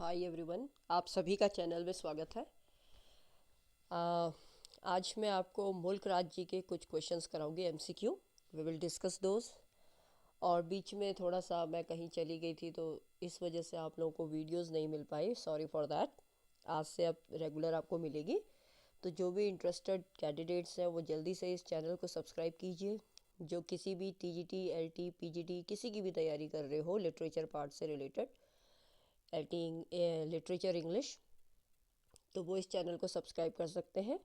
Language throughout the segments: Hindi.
हाय एवरीवन, आप सभी का चैनल में स्वागत है। आज मैं आपको मुल्क राज जी के कुछ क्वेश्चंस कराऊंगी, MCQ. We will discuss those. और बीच में थोड़ा सा मैं कहीं चली गई थी, तो इस वजह से आप लोगों को वीडियोस नहीं मिल पाई, सॉरी फॉर दैट। आज से अब रेगुलर आपको मिलेगी। तो जो भी इंटरेस्टेड कैंडिडेट्स हैं वो जल्दी से इस चैनल को सब्सक्राइब कीजिए। जो किसी भी टीजीटी, एलटी, पीजीटी किसी की भी तैयारी कर रहे हो लिटरेचर पार्ट से रिलेटेड, एलटी लिटरेचर इंग्लिश, तो वो इस चैनल को सब्सक्राइब कर सकते हैं।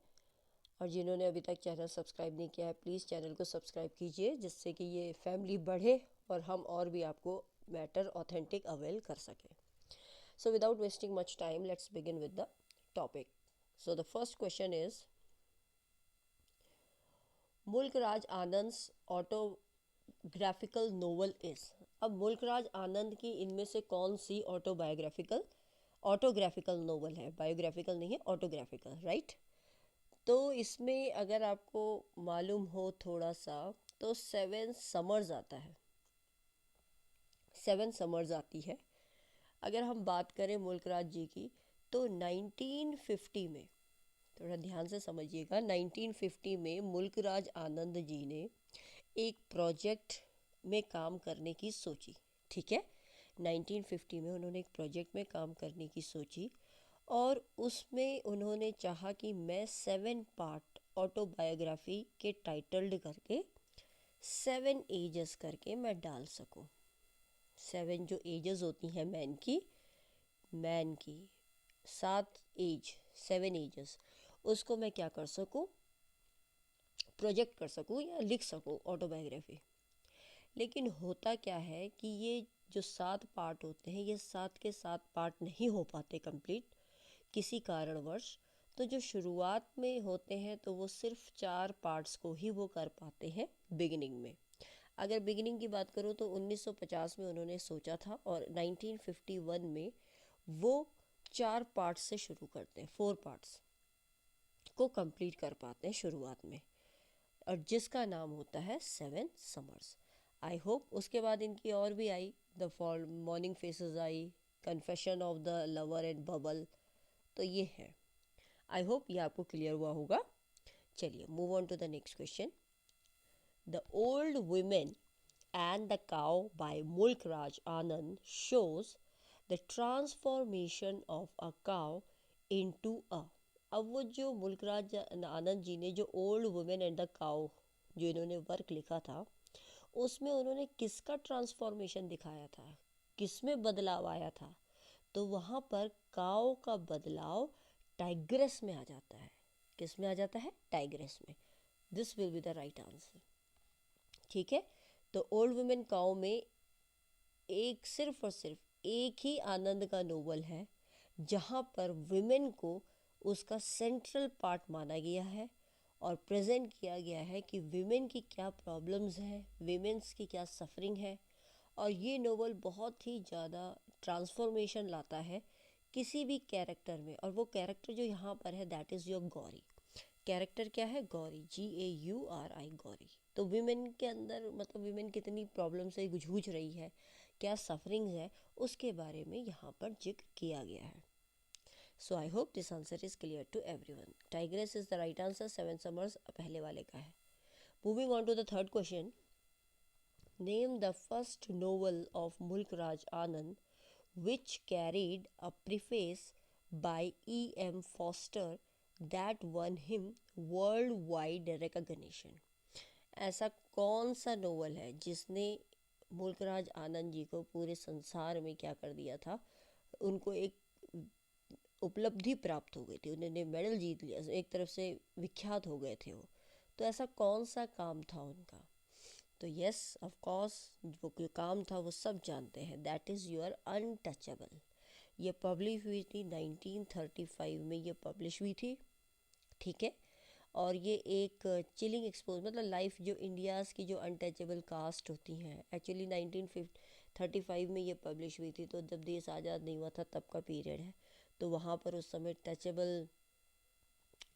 और जिन्होंने अभी तक चैनल सब्सक्राइब नहीं किया है, प्लीज़ चैनल को सब्सक्राइब कीजिए, जिससे कि ये फैमिली बढ़े और हम और भी आपको मैटर ऑथेंटिक अवेल कर सकें। So without wasting much time, let's begin with the topic. So the first question is, मुल्क राज आनंद ऑटोग्राफिकल नोवेल इज। अब मुल्क राज आनंद की इनमें से कौन सी ऑटोग्राफिकल नोवेल है? बायोग्राफिकल नहीं है, ऑटोग्राफिकल, राइट। तो इसमें अगर आपको मालूम हो थोड़ा सा, तो सेवन समर्स आता है, सेवन समर्स आती है। अगर हम बात करें मुल्क राज जी की, तो 1950 में, थोड़ा ध्यान से समझिएगा, 1950 में मुल्क राज आनंद जी ने एक प्रोजेक्ट में काम करने की सोची। ठीक है, 1950 में उन्होंने एक प्रोजेक्ट में काम करने की सोची और उसमें उन्होंने चाहा कि मैं 7 पार्ट ऑटोबायोग्राफी के टाइटल्ड करके 7 एजेस करके मैं डाल सकूं। 7 जो एजेस होती हैं मैन की 7 एज, 7 एजेस, उसको मैं क्या कर सकूं, प्रोजेक्ट कर सकूं या लिख सकूं ऑटोबायोग्राफी। लेकिन होता क्या है कि ये जो 7 पार्ट होते हैं, ये 7 के 7 पार्ट नहीं हो पाते कंप्लीट किसी कारणवश। तो जो शुरुआत में होते हैं तो वो सिर्फ 4 पार्ट्स को ही वो कर पाते हैं बिगिनिंग में। अगर बिगिनिंग की बात करूँ तो 1950 में उन्होंने सोचा था और 1951 में वो 4 पार्ट्स से शुरू करते हैं, 4 पार्ट्स को कंप्लीट कर पाते हैं शुरुआत में, और जिसका नाम होता है 7 समर्स। आई होप उसके बाद इनकी और भी आई, द फॉल, मॉर्निंग फेसेस आई, confession of the lover and bubble. तो ये है, आई होप ये आपको क्लियर हुआ होगा। चलिए move on to the next question. The old women and the cow by Mulk Raj Anand shows the transformation of a cow into a. अब वो जो मुल्क राज आनंद जी ने जो old women and the cow जो इन्होंने वर्क लिखा था, उसमें उन्होंने किसका ट्रांसफॉर्मेशन दिखाया था, किसमें बदलाव आया था? तो वहाँ पर काउ का बदलाव टाइग्रेस में आ जाता है। किस में आ जाता है? टाइग्रेस में। This will be the right answer. ठीक है, तो ओल्ड वुमेन काउ में एक, सिर्फ और सिर्फ एक ही आनंद का नोवेल है जहाँ पर विमेन को उसका सेंट्रल पार्ट माना गया है और प्रेजेंट किया गया है कि विमेन की क्या प्रॉब्लम्स हैं, विमेन्स की क्या सफरिंग है। और ये नोवेल बहुत ही ज़्यादा ट्रांसफॉर्मेशन लाता है किसी भी कैरेक्टर में। और वो कैरेक्टर जो यहाँ पर है, that is your Gauri. Character क्या है? गौरी, GAURI, गौरी। तो विमेन के अंदर, मतलब विमेन कितनी प्रॉब्लम से जूझ रही है, क्या सफरिंग्स है, उसके बारे में यहाँ पर जिक्र किया गया है। So I hope this answer is clear to everyone. Tigress is the right answer, 7 summers पहले वाले का है। Moving on to the third question. Name the first novel of Mulk Raj Anand which carried a preface by E.M. Foster that won him worldwide recognition। ऐसा कौन सा नोवेल है जिसने मुल्क राज आनंद जी को पूरे संसार में क्या कर दिया था, उनको एक उपलब्धि प्राप्त हो गई थी, उन्होंने मेडल जीत लिया, एक तरफ से विख्यात हो गए थे वो। तो ऐसा कौन सा काम था उनका? तो यस, ऑफ कोर्स, वो जो काम था वो सब जानते हैं, दैट इज़ योर अनटचेबल। ये पब्लिश हुई थी 1935 में, ये पब्लिश हुई थी। ठीक है, और ये एक चिलिंग एक्सपोज, मतलब लाइफ जो इंडियाज़ की जो अनटचेबल कास्ट होती हैं, एक्चुअली 1935 में ये पब्लिश हुई थी। तो जब देश आज़ाद नहीं हुआ था तब का पीरियड है। तो वहाँ पर उस समय टचेबल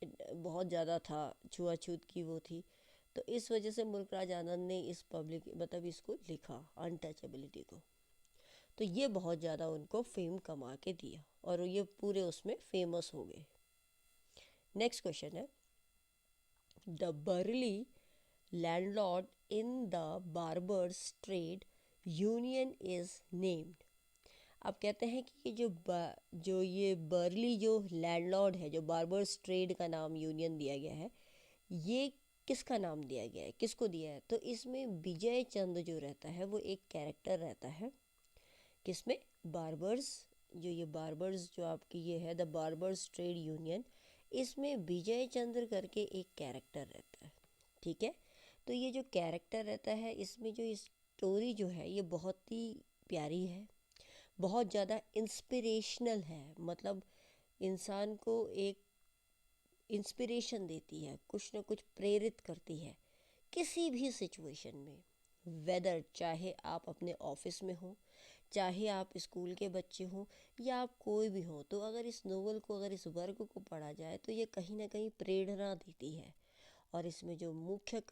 बहुत ज़्यादा था, छुआछूत की वो थी। तो इस वजह से मुल्क राज आनंद ने इस पब्लिक, मतलब इसको लिखा, अनटचेबिलिटी को। तो ये बहुत ज़्यादा उनको फेम कमा के दिया और ये पूरे उसमें फेमस हो गए। नेक्स्ट क्वेश्चन है, the barley landlord in the barbers trade union is named. अब कहते हैं कि ये जो ये बर्ली जो लैंडलॉर्ड है, जो बार्बर्स ट्रेड का नाम यूनियन दिया गया है, ये किसका नाम दिया गया है, किसको दिया है? तो इसमें विजय चंद जो रहता है वो एक कैरेक्टर रहता है। किसमें? बार्बर्स, जो ये बार्बर्स जो आपकी ये है द बार्बर्स ट्रेड यूनियन, इसमें विजय चंद्र करके एक कैरेक्टर रहता है। ठीक है, तो ये जो कैरेक्टर रहता है इसमें जो स्टोरी जो है ये बहुत ही प्यारी है, बहुत ज़्यादा इंस्पिरेशनल है, मतलब इंसान को एक इंस्पिरेशन देती है, कुछ ना कुछ प्रेरित करती है किसी भी सिचुएशन में। वेदर चाहे आप अपने ऑफिस में हो, चाहे आप स्कूल के बच्चे हो, या आप कोई भी हो, तो अगर इस नोवेल को, अगर इस वर्क को पढ़ा जाए तो ये कहीं ना कहीं प्रेरणा देती है। और इसमें जो मुख्य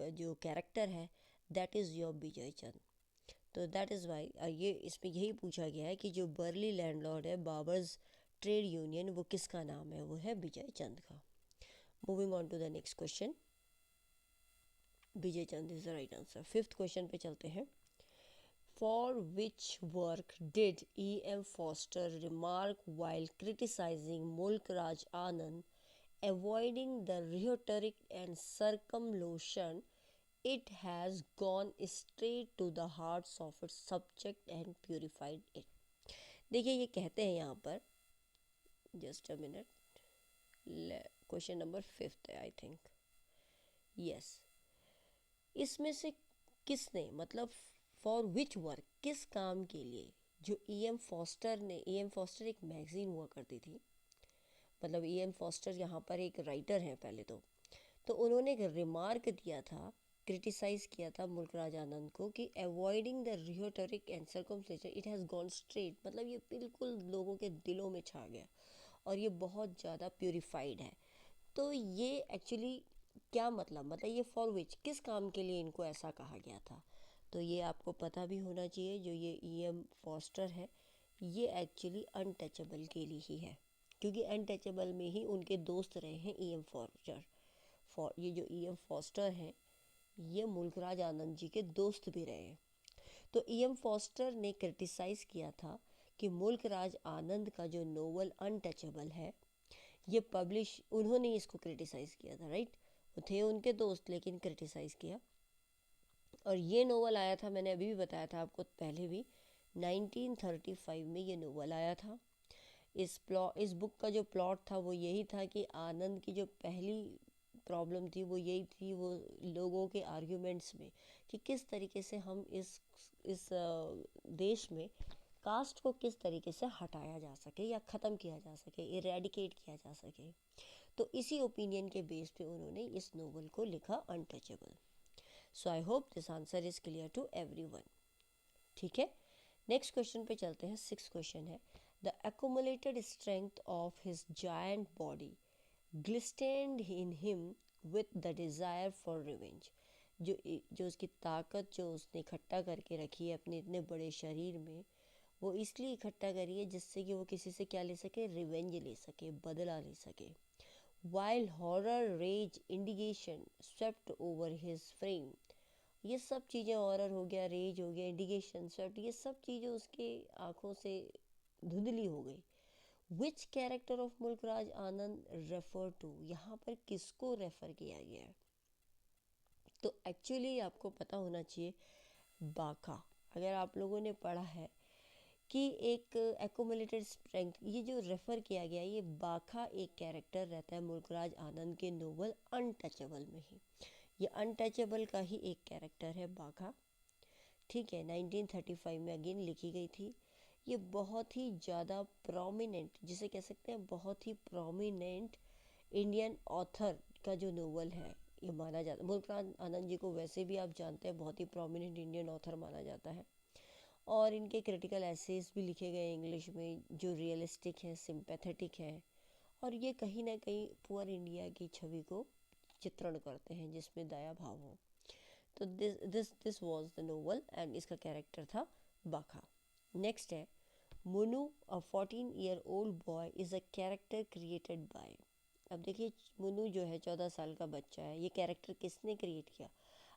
जो कैरेक्टर है दैट इज़ योर विजय चंद। तो दैट इज़ वाई ये इसमें यही पूछा गया है कि जो बर्ली लैंडलॉर्ड है बाबर्स ट्रेड यूनियन, वो किसका नाम है? वो है विजय चंद का। Moving on to the next question, Vijay Chand is the right answer. Fifth question पे चलते हैं। For which work did E M Forster remark while criticizing Mulk Raj Anand, avoiding the rhetoric and circumlocution, it has gone straight to the hearts of its subject and purified it। देखिए ये कहते हैं यहाँ पर, just a minute, question number fifth है आई थिंक, यस। इसमें से किसने, मतलब फॉर विच वर्क, किस काम के लिए, जो ई एम फॉस्टर ने, ई एम फॉस्टर एक मैगजीन हुआ करती थी, मतलब ई एम फॉस्टर यहाँ पर एक राइटर हैं पहले तो उन्होंने एक रिमार्क दिया था, क्रिटिसाइज़ किया था मुल्क राज आनंद को कि avoiding the rhetoric and circumstances it has gone straight, मतलब ये बिल्कुल लोगों के दिलों में छा गया और ये बहुत ज़्यादा प्योरीफाइड है। तो ये एक्चुअली क्या मतलब ये फॉर विच, किस काम के लिए इनको ऐसा कहा गया था? तो ये आपको पता भी होना चाहिए, जो ये ई एम फॉस्टर है ये एक्चुअली अनटचेबल के लिए ही है, क्योंकि अनटचेबल में ही उनके दोस्त रहे हैं ई एम फॉस्टर। ये जो ई एम फॉस्टर हैं ये मुल्क राज आनंद जी के दोस्त भी रहे हैं। तो ई एम फॉस्टर ने क्रिटिसाइज़ किया था कि मुल्क राज आनंद का जो नोवेल अनटचेबल है ये पब्लिश, उन्होंने इसको क्रिटिसाइज़ किया था, राइट? वो थे उनके दोस्त लेकिन क्रिटिसाइज़ किया। और ये नोवेल आया था, मैंने अभी भी बताया था आपको पहले भी, 1935 में ये नोवेल आया था। इस बुक का जो प्लॉट था वो यही था कि आनंद की जो पहली प्रॉब्लम थी वो यही थी, वो लोगों के आर्ग्यूमेंट्स में, कि किस तरीके से हम इस देश में कास्ट को किस तरीके से हटाया जा सके या ख़त्म किया जा सके, इरेडिकेट किया जा सके। तो इसी ओपिनियन के बेस पे उन्होंने इस नोवेल को लिखा untouchable. So I hope this answer is clear to everyone. ठीक है, नेक्स्ट क्वेश्चन पे चलते हैं। सिक्स क्वेश्चन है, the accumulated strength of his giant body glistened in him with the desire for revenge। जो उसकी ताकत जो उसने इकट्ठा करके रखी है अपने इतने बड़े शरीर में, वो इसलिए इकट्ठा करी है जिससे कि वो किसी से क्या ले सके, रिवेंज ले सके, बदला ले सके। While horror, rage, indignation swept over his frame, ये सब चीज़ें, हॉरर हो गया, रेज हो गया, इंडिगेशन स्वेप्ट, ये सब चीज़ें उसके आँखों से धुंधली हो गई। विच character of Mulk Raj Anand refer to, यहाँ पर किसको रेफर किया गया है? तो एक्चुअली आपको पता होना चाहिए बाका, अगर आप लोगों ने पढ़ा है कि एक एक्यूमुलेटेड स्ट्रेंथ, ये जो रेफ़र किया गया है ये बाका एक कैरेक्टर रहता है मुल्क राज आनंद के नोवेल अनटचेबल में ही। ये अनटचेबल का ही एक कैरेक्टर है बाका। ठीक है, 1935 में अगेन लिखी गई थी। ये बहुत ही ज़्यादा प्रोमिनेंट, जिसे कह सकते हैं बहुत ही प्रोमिनेंट इंडियन ऑथर का जो नोवेल है ये माना जाता है। मुल्क राज आनंद जी को वैसे भी आप जानते हैं बहुत ही प्रोमिनेंट इंडियन ऑथर माना जाता है, और इनके क्रिटिकल एसेस भी लिखे गए इंग्लिश में जो रियलिस्टिक हैं, सिंपैथेटिक हैं, और ये कहीं ना कहीं पुअर इंडिया की छवि को चित्रण करते हैं जिसमें दया भाव हो। तो this was the novel and इसका कैरेक्टर था बाका। नेक्स्ट है मुनु अ 14-year-old boy is a character created by. अब देखिए मुनु जो है 14 साल का बच्चा है, ये कैरेक्टर किसने क्रिएट किया?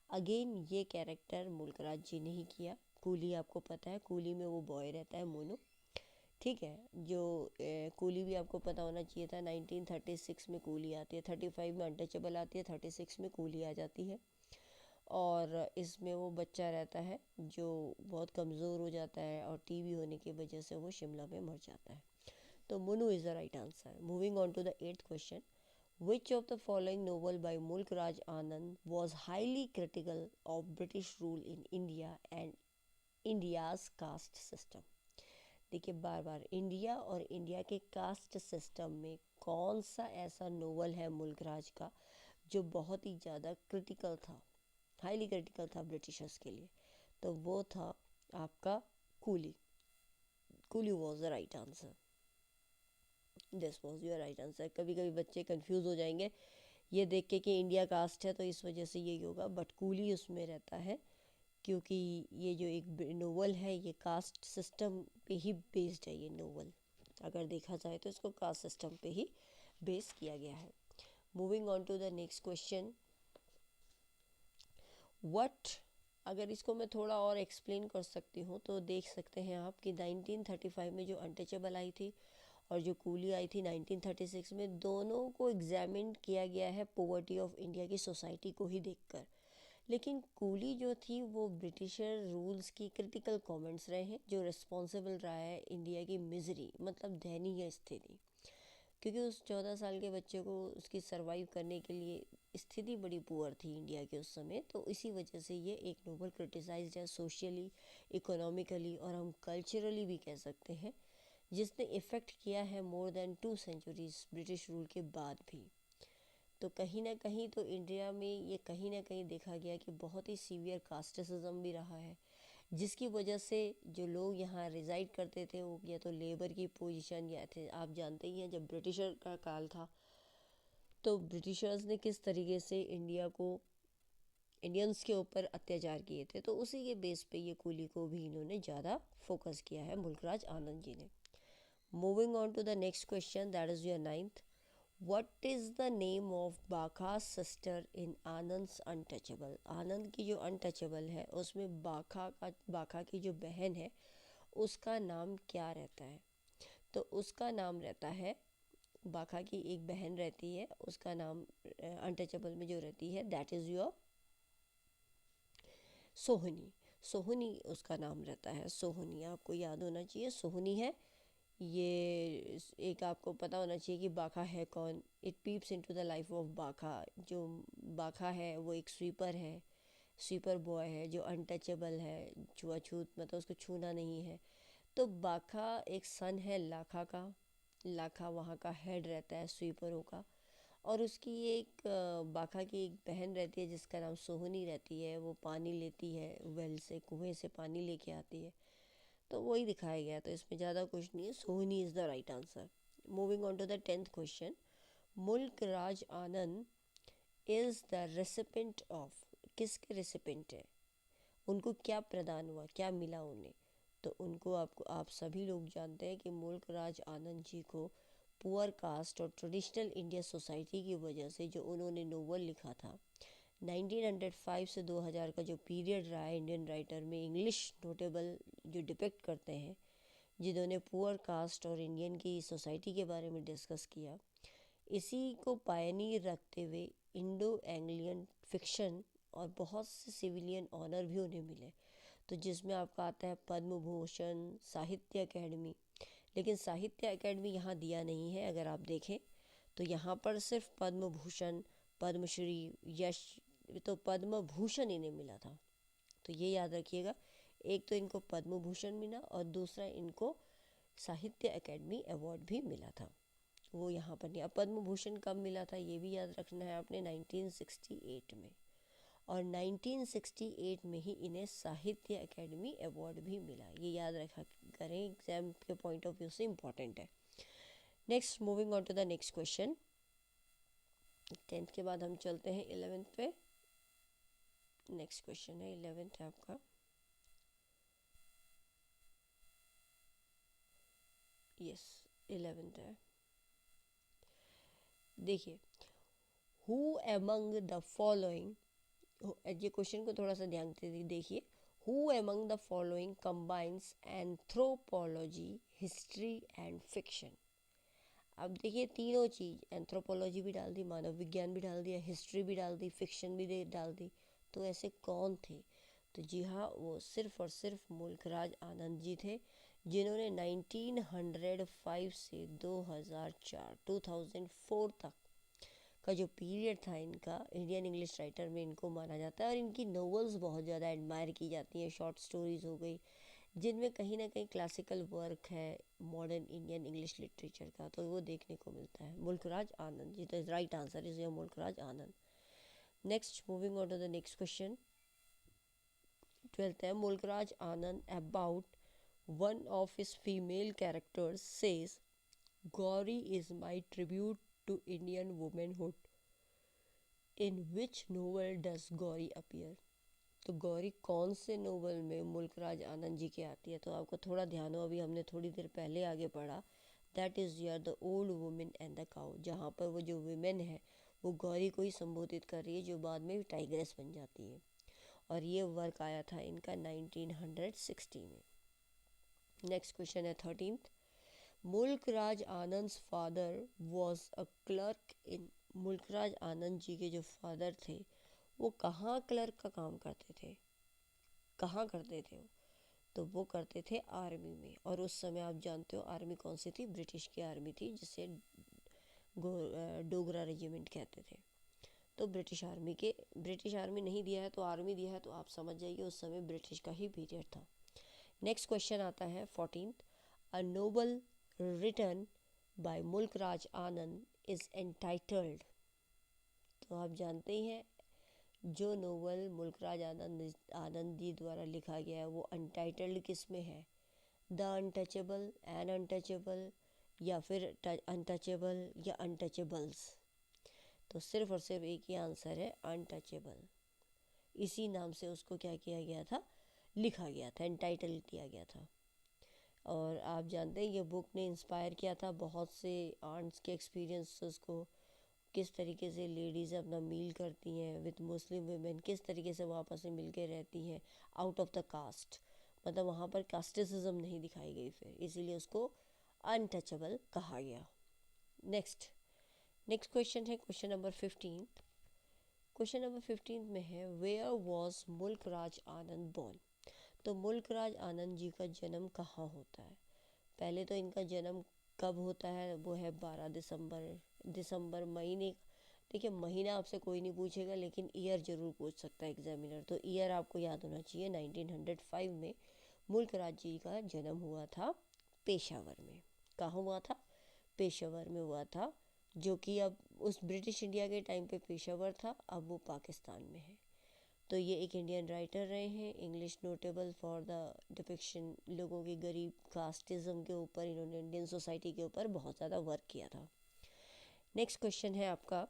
अगेन ये कैरेक्टर मुल्कराज जी ने ही किया। कूली आपको पता है, कूली में वो बॉय रहता है मुनु, ठीक है। जो कूली भी आपको पता होना चाहिए था, 1936 में कूली आती है, 35 में अनटचेबल आती है, 36 में कूली आ जाती है। और इसमें वो बच्चा रहता है जो बहुत कमज़ोर हो जाता है और टीबी होने की वजह से वो शिमला में मर जाता है। तो Munoo is the right answer. Moving on to the 8th question, which of the following novel by Mulk Raj Anand was highly critical of British rule in India and India's caste system. देखिए बार बार इंडिया और इंडिया के कास्ट सिस्टम में कौन सा ऐसा नोवेल है मुल्क राज का जो बहुत ही ज़्यादा क्रिटिकल था, हाईली क्रिटिकल था ब्रिटिशर्स के लिए? तो वो था आपका coolie. Coolie was the right answer. This was your right answer. कभी कभी बच्चे कंफ्यूज हो जाएंगे ये देख के कि इंडिया कास्ट है तो इस वजह से यही होगा, बट कूली उसमें रहता है क्योंकि ये जो एक नोवेल है ये कास्ट सिस्टम पे ही बेस्ड है। ये नोवेल अगर देखा जाए तो इसको कास्ट सिस्टम पे ही बेस किया गया है। Moving on to the next question, what, अगर इसको मैं थोड़ा और एक्सप्लेन कर सकती हूँ तो देख सकते हैं आप कि 1935 में जो अनटचेबल आई थी और जो कूली आई थी 1936 में, दोनों को एग्जामिन किया गया है पॉवर्टी ऑफ इंडिया की सोसाइटी को ही देखकर। लेकिन कूली जो थी वो ब्रिटिशर रूल्स की क्रिटिकल कमेंट्स रहे हैं जो रिस्पॉन्सिबल रहा है इंडिया की मिजरी, मतलब दयनीय स्थिति, क्योंकि उस 14 साल के बच्चे को उसकी सरवाइव करने के लिए स्थिति बड़ी पुअर थी इंडिया के उस समय। तो इसी वजह से ये एक नोबल क्रिटिसाइज्ड है सोशली, इकोनॉमिकली और हम कल्चरली भी कह सकते हैं, जिसने इफ़ेक्ट किया है more than 2 centuries British rule के बाद भी। तो कहीं ना कहीं तो इंडिया में ये कहीं ना कहीं देखा गया कि बहुत ही सीवियर कास्टिसिज्म भी रहा है, जिसकी वजह से जो लोग यहाँ रिजाइड करते थे वो या तो लेबर की पोजीशन या थे, आप जानते ही हैं जब ब्रिटिशर का काल था तो ब्रिटिशर्स ने किस तरीके से इंडिया को, इंडियंस के ऊपर अत्याचार किए थे, तो उसी के बेस पे ये कूली को भी इन्होंने ज़्यादा फोकस किया है मुल्कराज आनंद जी ने। Moving on to the next question, that is your 9th, What is the name of Bakha's sister in Anand's Untouchable? Anand की जो अनटचेबल है उसमें बाखा की जो बहन है उसका नाम क्या रहता है? तो उसका नाम रहता है, बाखा की एक बहन रहती है उसका नाम अनटचेबल में जो रहती है दैट इज़ योर सोहनी। सोहनी उसका नाम रहता है, सोहनी आपको याद होना चाहिए, सोहनी है ये। एक आपको पता होना चाहिए कि बाखा है कौन। It peeps into the life of बाखा। जो बाखा है वो एक स्वीपर है, स्वीपर बॉय है जो अनटचेबल है, छुआछूत मतलब उसको छूना नहीं है। तो बाखा एक सन है लाखा का, लाखा वहाँ का हेड रहता है स्वीपरों का। और उसकी एक बाखा की एक बहन रहती है जिसका नाम सोहनी रहती है, वो पानी लेती है वेल से, कुएं से पानी लेके आती है। तो वही दिखाया गया, तो इसमें ज़्यादा कुछ नहीं है, Sohini is the right answer. Moving on to the 10th question, Mulk Raj Anand is the recipient of, किसके रेसिपेंट है? उनको क्या प्रदान हुआ, क्या मिला उन्हें? तो उनको आपको, आप सभी लोग जानते हैं कि मुल्क राज आनंद जी को पुअर कास्ट और ट्रेडिशनल इंडिया सोसाइटी की वजह से जो उन्होंने नोवेल लिखा था 1905 से 2000 का जो पीरियड रहा है इंडियन राइटर में, इंग्लिश नोटेबल जो डिपेक्ट करते हैं जिन्होंने पुअर कास्ट और इंडियन की सोसाइटी के बारे में डिस्कस किया, इसी को पायनीर रखते हुए इंडो एंग्लियन फिक्शन और बहुत से सिविलियन ऑनर भी उन्हें मिले। तो जिसमें आपका आता है पद्म भूषण, साहित्य अकेडमी। लेकिन साहित्य अकेडमी यहाँ दिया नहीं है, अगर आप देखें तो यहाँ पर सिर्फ पद्म भूषण, पद्मश्री, यश, तो पद्म भूषण इन्हें मिला था। तो ये याद रखिएगा, एक तो इनको पद्म भूषण मिला और दूसरा इनको साहित्य अकेडमी अवार्ड भी मिला था, वो यहाँ पर नहीं। अब पद्म भूषण कब मिला था ये भी याद रखना है आपने, 1968 में। और 1968 में ही इन्हें साहित्य अकेडमी अवार्ड भी मिला, ये याद रखा करें, एग्जाम के पॉइंट ऑफ व्यू से इम्पॉर्टेंट है। Next, moving on to the next question, 10th के बाद हम चलते हैं 11th पे। नेक्स्ट क्वेश्चन है 11th है आपका, यस 11th है। देखिए, हु एमंग द फॉलोइंग, ये क्वेश्चन को थोड़ा सा ध्यान से देखिए, who among the following combines anthropology, history and fiction. अब देखिए तीनों चीज़, एंथ्रोपोलॉजी भी डाल दी, मानव विज्ञान भी डाल दिया, हिस्ट्री भी डाल दी, फिक्शन भी डाल दी, तो ऐसे कौन थे? तो जी हाँ, वो सिर्फ और सिर्फ मुल्कराज आनंद जी थे, जिन्होंने 1905 से 2004 तक का जो पीरियड था इनका, इंडियन इंग्लिश राइटर में इनको माना जाता है। और इनकी नॉवेल्स बहुत ज़्यादा एडमायर की जाती हैं, शॉर्ट स्टोरीज़ हो गई, जिनमें कहीं ना कहीं क्लासिकल वर्क है मॉडर्न इंडियन इंग्लिश लिटरेचर का, तो वो देखने को मिलता है। मुल्कराज आनंद जी, तो right answer is your Mulk Raj Anand. Next, moving on to the next question, 12th है, Mulk Raj Anand about one of his female characters says Gauri is my tribute to Indian womanhood, in which novel does Gauri appear. तो गौरी कौन से नोवेल में मुल्कराज आनंद जी की आती है? तो आपको थोड़ा ध्यान हो, अभी हमने थोड़ी देर पहले आगे पढ़ा, that is your the old women and the cow, जहाँ पर वो जो वुमेन है वो गौरी को ही संबोधित कर रही है, जो बाद में टाइग्रेस बन जाती है। और ये वर्क आया था इनका 1960 में। नेक्स्ट क्वेश्चन है 13th, Mulk Raj Anand father was a clerk in, Mulk Raj Anand ji के जो फादर थे वो कहाँ क्लर्क का काम करते थे, कहाँ करते थे वो? तो वो करते थे आर्मी में। और उस समय आप जानते हो आर्मी कौन सी थी? ब्रिटिश की आर्मी थी, जिसे डोगरा रेजिमेंट कहते थे। तो ब्रिटिश आर्मी नहीं दिया है तो आर्मी दिया है, तो आप समझ जाइए उस समय ब्रिटिश का ही पीरियड था। नेक्स्ट क्वेश्चन आता है 14th, a novel written by Mulk Raj Anand is entitled. तो आप जानते ही हैं जो नोवेल मुल्कराज आनंद जी द्वारा लिखा गया है वो अनटाइटल्ड किस में है? द अनटचेबल, एन अनटचेबल, या फिर अनटचेबल, या अनटचेबल्स। तो सिर्फ और सिर्फ एक ही आंसर है, अनटचेबल। इसी नाम से उसको क्या किया गया था? लिखा गया था, एंटाइटल किया गया था। और आप जानते हैं ये बुक ने इंस्पायर किया था बहुत से आंट्स के एक्सपीरियंसेस को, किस तरीके से लेडीज़ अपना मील करती हैं विद मुस्लिम वुमेन, किस तरीके से वो आपस में मिल के रहती हैं आउट ऑफ द कास्ट, मतलब वहाँ पर कास्टिसिज्म नहीं दिखाई गई, फिर इसीलिए उसको अनटचेबल कहा गया। नेक्स्ट क्वेश्चन है क्वेश्चन नंबर 15। क्वेश्चन नंबर 15 में है, where was Mulk Raj Anand born. तो मुल्कराज आनंद जी का जन्म कहाँ होता है? पहले तो इनका जन्म कब होता है, वो है 12 दिसंबर महीने। देखिए महीना आपसे कोई नहीं पूछेगा, लेकिन ईयर ज़रूर पूछ सकता है एग्जामिनर, तो ईयर आपको याद होना चाहिए। 1905 में मुल्कराज जी का जन्म हुआ था पेशावर में। कहाँ हुआ था? पेशावर में हुआ था, जो कि अब उस ब्रिटिश इंडिया के टाइम पे पेशावर था, अब वो पाकिस्तान में है। तो ये एक इंडियन राइटर रहे हैं, English notable for the depiction, लोगों की गरीब कास्टिज्म के ऊपर, इन्होंने इंडियन सोसाइटी के ऊपर बहुत ज़्यादा वर्क किया था। नेक्स्ट क्वेश्चन है आपका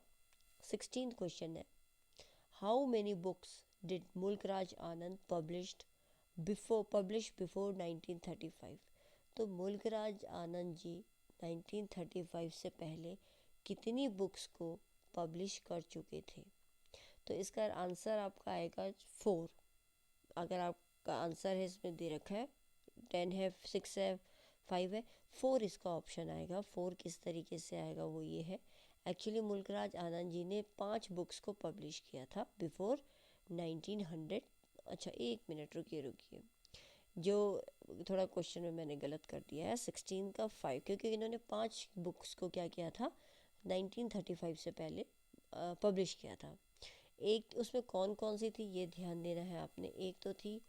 16th क्वेश्चन है, how many books did Mulk Raj Anand publish before 1935। तो मुल्कराज आनंद जी 1935 से पहले कितनी बुक्स को पब्लिश कर चुके थे? तो इसका आंसर आपका आएगा 4। अगर आपका आंसर है इसमें दे रखा है 10 है, 6 है, 5 है, 4 इसका ऑप्शन आएगा। 4 किस तरीके से आएगा वो ये है, एक्चुअली मुल्कराज आनंद जी ने 5 बुक्स को पब्लिश किया था बिफोर 1900। अच्छा एक मिनट रुकिए, जो थोड़ा क्वेश्चन में मैंने गलत कर दिया है, 16 का 5, क्योंकि इन्होंने 5 बुक्स को क्या किया था 1935 से पहले पब्लिश किया था। एक उसमें कौन कौन सी थी ये ध्यान देना है आपने। एक तो थी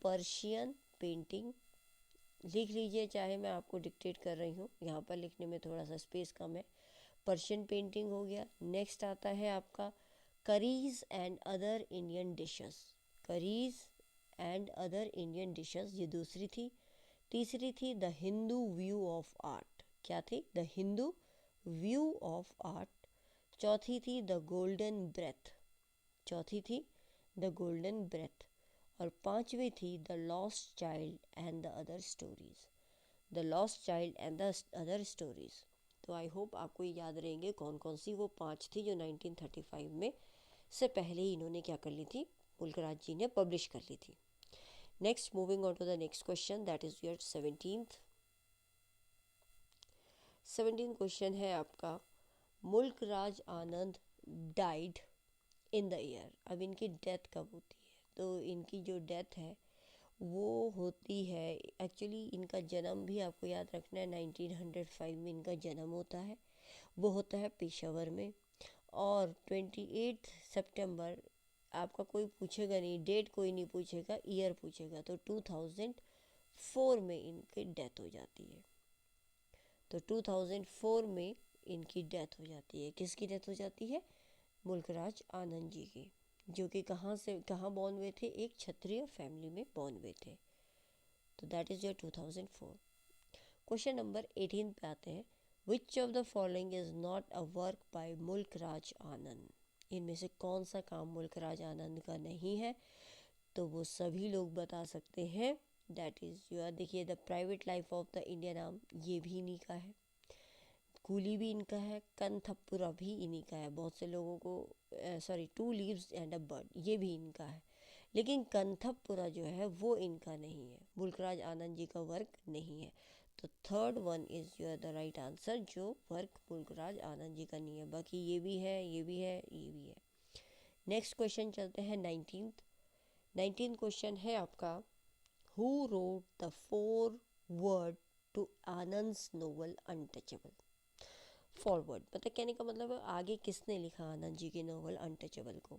पर्शियन पेंटिंग, लिख लीजिए चाहे मैं आपको डिक्टेट कर रही हूँ, यहाँ पर लिखने में थोड़ा सा स्पेस कम है। पर्शियन पेंटिंग हो गया। नेक्स्ट आता है आपका curries and other Indian dishes, curries and other Indian dishes, ये दूसरी थी। तीसरी थी the Hindu view of art, क्या थी? The Hindu view of art. चौथी थी द गोल्डन ब्रेथ, चौथी थी द गोल्डन ब्रेथ। और पांचवी थी the lost child and the other stories. The lost child and the other stories. तो आई होप आपको ये याद रहेंगे कौन कौन सी वो 5 थी जो 1935 में से पहले ही इन्होंने क्या कर ली थी, मुल्क राज जी ने पब्लिश कर ली थी। Next, moving on to the next question, that is your 17th question है आपका, Mulk Raj Anand died in the year. अब इनकी डेथ कब होती है? तो इनकी जो डेथ है वो होती है, एक्चुअली इनका जन्म भी आपको याद रखना है, 1905 में इनका जन्म होता है। वो होता है पेशावर में। और 28 सितंबर, आपका कोई पूछेगा नहीं, डेट कोई नहीं पूछेगा, ईयर पूछेगा, तो 2004 में इनकी डेथ हो जाती है। तो 2004 में इनकी डेथ हो जाती है। किसकी डेथ हो जाती है? मुल्क राज आनंद जी की, जो कि कहाँ बॉर्न हुए थे? एक क्षत्रिय फैमिली में बॉर्न हुए थे। तो that is your 2004। Question number 18 पे आते हैं, विच of the following is not a work by Mulk Raj आनंद। इनमें से कौन सा काम मुल्क राज आनंद का नहीं है? तो वो सभी लोग बता सकते हैं, दैट इज़ योर, देखिए, the private life of the Indian arm, ये भी इन्हीं का है। कूली भी इनका है, कनथपुरा भी इन्हीं का है। बहुत से लोगों को sorry, two leaves and a bird, ये भी इनका है। लेकिन कनथपुरा जो है वो इनका नहीं है, मुल्कराज आनंद जी का वर्क नहीं है। तो third one is your the right answer, जो वर्क मुल्कराज आनंद जी का नहीं है। बाकी ये भी है, ये भी है, ये भी है। नेक्स्ट क्वेश्चन चलते हैं 19th क्वेश्चन है आपका, who wrote the 4 word to Anand's novel Untouchable. Forward मतलब कहने का मतलब है आगे किसने लिखा आनंद जी के नोवेल अनटचेबल को।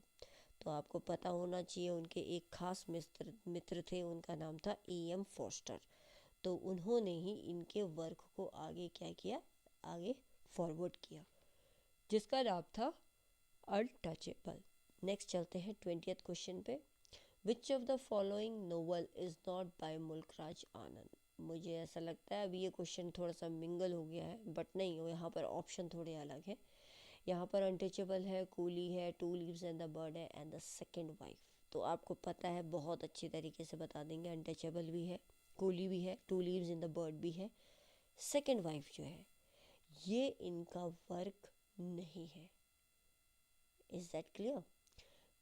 तो आपको पता होना चाहिए, उनके एक खास मित्र थे, उनका नाम था E.M. फॉस्टर। तो उन्होंने ही इनके वर्क को आगे क्या किया, आगे फॉरवर्ड किया, जिसका नाम था अनटचेबल। नेक्स्ट चलते हैं 20th क्वेश्चन पे, which of the following novel is not by Mulk Raj आनंद। मुझे ऐसा लगता है अभी ये क्वेश्चन थोड़ा सा मिंगल हो गया है, बट नहीं, यहाँ पर ऑप्शन थोड़े अलग हैं। यहाँ पर अनटचेबल है, कूली है, two leaves and the bird है, एंड द सेकंड वाइफ। तो आपको पता है, बहुत अच्छी तरीके से बता देंगे, अनटचेबल भी है, कूली भी है, two leaves in the bird भी है, सेकंड वाइफ जो है ये इनका वर्क नहीं है। Is that clear?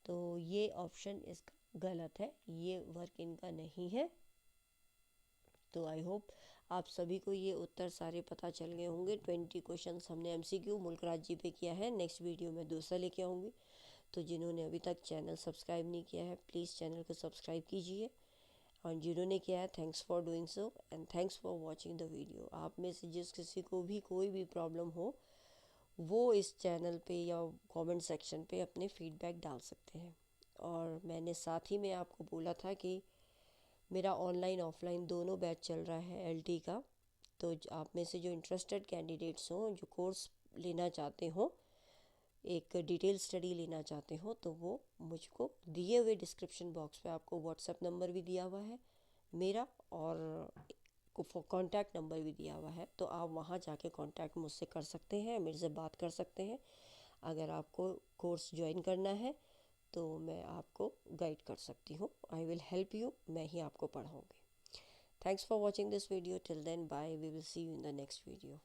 तो ये ऑप्शन इसका गलत है, ये वर्क इनका नहीं है। तो आई होप आप सभी को ये उत्तर सारे पता चल गए होंगे। 20 क्वेश्चंस हमने MCQ मुल्क राज जी पे किया है। नेक्स्ट वीडियो में दूसरा लेके आऊँगी। तो जिन्होंने अभी तक चैनल सब्सक्राइब नहीं किया है, प्लीज़ चैनल को सब्सक्राइब कीजिए, और जिन्होंने किया है, thanks for doing so and thanks for watching the video. आप में से जिस किसी को भी कोई भी प्रॉब्लम हो, वो इस चैनल पे या कमेंट सेक्शन पे अपने फीडबैक डाल सकते हैं। और मैंने साथ ही में आपको बोला था कि मेरा ऑनलाइन ऑफलाइन दोनों बैच चल रहा है LT का। तो आप में से जो इंटरेस्टेड कैंडिडेट्स हों, जो कोर्स लेना चाहते हों, एक डिटेल स्टडी लेना चाहते हो, तो वो मुझको दिए हुए डिस्क्रिप्शन बॉक्स पे आपको व्हाट्सएप नंबर भी दिया हुआ है मेरा, और कॉन्टैक्ट नंबर भी दिया हुआ है। तो आप वहाँ जाके कॉन्टैक्ट मुझसे कर सकते हैं, मेरे से बात कर सकते हैं। अगर आपको कोर्स ज्वाइन करना है तो मैं आपको गाइड कर सकती हूँ, आई विल हेल्प यू, मैं ही आपको पढ़ाऊँगी। Thanks for watching this video, till then bye, we will see you in the next video.